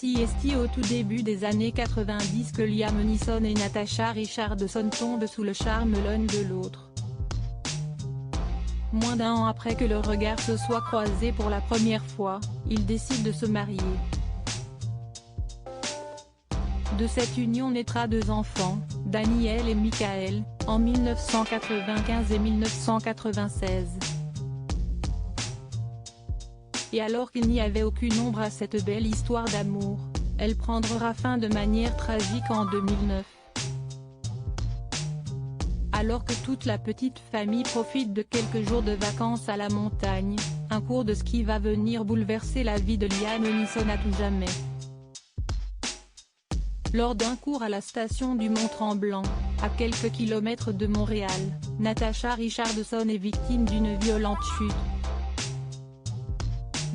Ainsi est-il au tout début des années 90 que Liam Neeson et Natasha Richardson tombent sous le charme l'un de l'autre. Moins d'un an après que leurs regards se soient croisés pour la première fois, ils décident de se marier. De cette union naîtra deux enfants, Daniel et Michael, en 1995 et 1996. Et alors qu'il n'y avait aucune ombre à cette belle histoire d'amour, elle prendra fin de manière tragique en 2009. Alors que toute la petite famille profite de quelques jours de vacances à la montagne, un cours de ski va venir bouleverser la vie de Liam Neeson à tout jamais. Lors d'un cours à la station du Mont-Tremblant, à quelques kilomètres de Montréal, Natasha Richardson est victime d'une violente chute.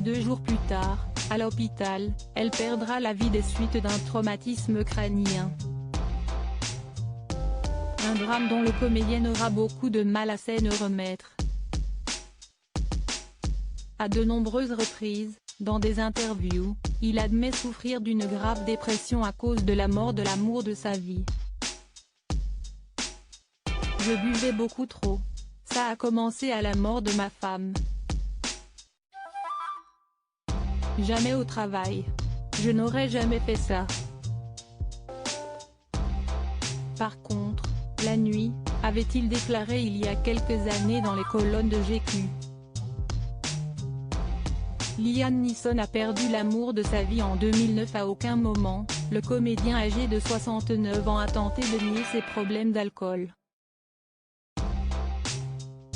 2 jours plus tard, à l'hôpital, elle perdra la vie des suites d'un traumatisme crânien. Un drame dont le comédien aura beaucoup de mal à s'en remettre. À de nombreuses reprises, dans des interviews, il admet souffrir d'une grave dépression à cause de la mort de l'amour de sa vie. Je buvais beaucoup trop. Ça a commencé à la mort de ma femme. Jamais au travail. Je n'aurais jamais fait ça. Par contre, la nuit, avait-il déclaré il y a quelques années dans les colonnes de GQ. Liam Neeson a perdu l'amour de sa vie en 2009. À aucun moment, le comédien âgé de 69 ans a tenté de nier ses problèmes d'alcool.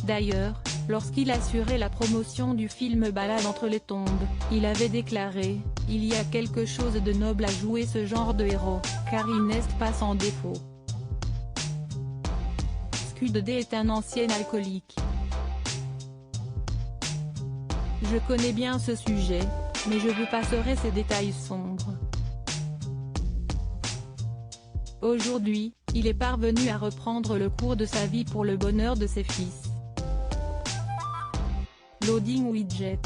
D'ailleurs, lorsqu'il assurait la promotion du film Balade entre les tombes, il avait déclaré « Il y a quelque chose de noble à jouer ce genre de héros, car il n'est pas sans défaut ». Scud D est un ancien alcoolique. Je connais bien ce sujet, mais je vous passerai ces détails sombres. Aujourd'hui, il est parvenu à reprendre le cours de sa vie pour le bonheur de ses fils. Loading Widget.